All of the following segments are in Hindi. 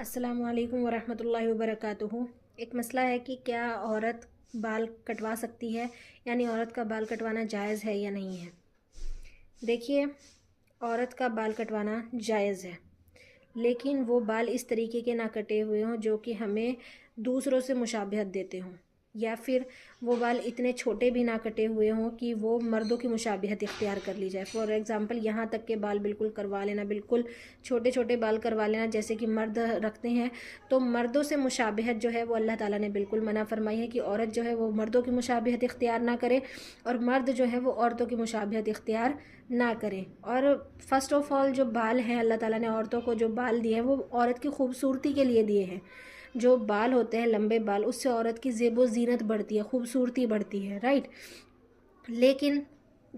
अस्सलामु अलैकुम वरहमतुल्लाहि वबरकातुहू। एक मसला है कि क्या औरत बाल कटवा सकती है, यानी औरत का बाल कटवाना जायज़ है या नहीं है। देखिए, औरत का बाल कटवाना जायज़ है, लेकिन वो बाल इस तरीके के ना कटे हुए हों जो कि हमें दूसरों से मुशाबहत देते हों, या फिर वो बाल इतने छोटे भी ना कटे हुए हों कि वो मर्दों की मुशाबहत इख्तियार कर ली जाए। फॉर एग्ज़ाम्पल, यहाँ तक के बाल बिल्कुल करवा लेना, बिल्कुल छोटे छोटे बाल करवा लेना जैसे कि मर्द रखते हैं। तो मर्दों से मुशाबहत जो है वो अल्लाह ताला ने बिल्कुल मना फरमाई है कि औरत जो है वो मर्दों की मुशाबहत इख्तियार ना करे और मर्द जो है वो औरतों की मुशाबहत इख्तियार ना करें। और फ़र्स्ट ऑफ़ ऑल, जो बाल हैं, अल्लाह ताला ने औरतों को जो बाल दिए हैं वो औरत की खूबसूरती के लिए दिए हैं। जो बाल होते हैं, लंबे बाल, उससे औरत की ज़ेबो ज़ीनत बढ़ती है, खूबसूरती बढ़ती है, राइट। लेकिन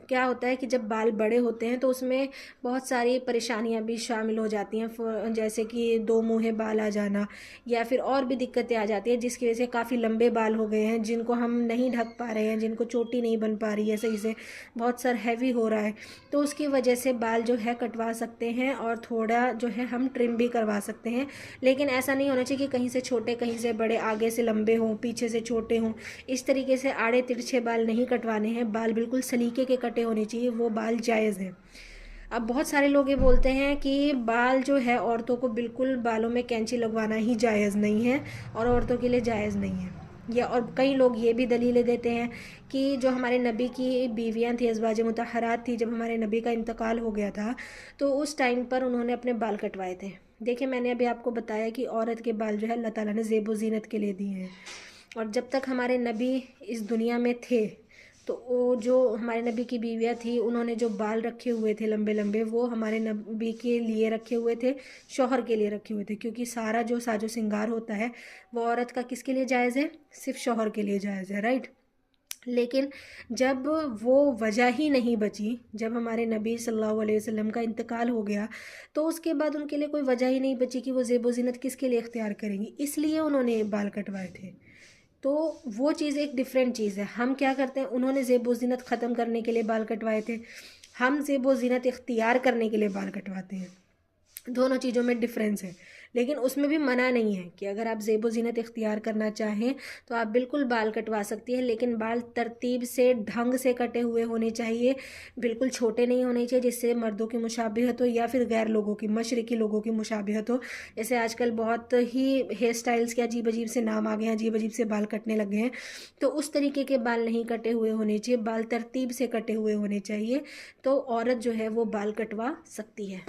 क्या होता है कि जब बाल बड़े होते हैं तो उसमें बहुत सारी परेशानियां भी शामिल हो जाती हैं, जैसे कि दो मुँहे बाल आ जाना, या फिर और भी दिक्कतें आ जाती हैं जिसकी वजह से काफ़ी लंबे बाल हो गए हैं जिनको हम नहीं ढक पा रहे हैं, जिनको चोटी नहीं बन पा रही है सही से, बहुत सारा हैवी हो रहा है। तो उसकी वजह से बाल जो है कटवा सकते हैं और थोड़ा जो है हम ट्रिम भी करवा सकते हैं। लेकिन ऐसा नहीं होना चाहिए कि कहीं से छोटे कहीं से बड़े, आगे से लंबे हों पीछे से छोटे हों। इस तरीके से आड़े तिरछे बाल नहीं कटवाने हैं, बाल बिल्कुल सलीके के कटे होने चाहिए, वो बाल जायज़ हैं। अब बहुत सारे लोग ये बोलते हैं कि बाल जो है औरतों को बिल्कुल बालों में कैंची लगवाना ही जायज़ नहीं है और औरतों के लिए जायज़ नहीं है। या और कई लोग ये भी दलीलें देते हैं कि जो हमारे नबी की बीवियां थी, अज़वाज मुतहरात थी, जब हमारे नबी का इंतकाल हो गया था तो उस टाइम पर उन्होंने अपने बाल कटवाए थे। देखिए, मैंने अभी आपको बताया कि औरत के बाल जो है अल्लाह ताला ने ज़ेब व ज़ीनत के लिए दिए हैं, और जब तक हमारे नबी इस दुनिया में थे तो वो जो हमारे नबी की बीवियाँ थी उन्होंने जो बाल रखे हुए थे लंबे लंबे, वो हमारे नबी के लिए रखे हुए थे, शौहर के लिए रखे हुए थे। क्योंकि सारा जो साजो सिंगार होता है वो औरत का किसके लिए जायज़ है? सिर्फ शौहर के लिए जायज़ है, राइट। लेकिन जब वो वजह ही नहीं बची, जब हमारे नबी सल्लल्लाहु अलैहि वसल्लम का इंतकाल हो गया तो उसके बाद उनके लिए कोई वजह ही नहीं बची कि वो ज़ेब व ज़ीनत किसके लिए इख्तियार करेंगी, इसलिए उन्होंने बाल कटवाए थे। तो वो चीज़ एक डिफरेंट चीज़ है। हम क्या करते हैं, उन्होंने ज़ेब व ज़ीनत ख़त्म करने के लिए बाल कटवाए थे, हम ज़ेब व ज़ीनत इख्तियार करने के लिए बाल कटवाते हैं। दोनों चीज़ों में डिफरेंस है। लेकिन उसमें भी मना नहीं है कि अगर आप ज़ेब व ज़ीनत इख्तियार करना चाहें तो आप बिल्कुल बाल कटवा सकती हैं, लेकिन बाल तरतीब से, ढंग से कटे हुए होने चाहिए, बिल्कुल छोटे नहीं होने चाहिए जिससे मर्दों की मुशाबिहत हो या फिर गैर लोगों की, मशरकी लोगों की मुशाबिहत हो। जैसे आजकल बहुत ही हेयर स्टाइल्स के अजीब अजीब से नाम आ गए हैं, अजीब अजीब से बाल कटने लगे हैं, तो उस तरीके के बाल नहीं कटे हुए होने चाहिए, बाल तरतीब से कटे हुए होने चाहिए। तो औरत जो है वो बाल कटवा सकती है।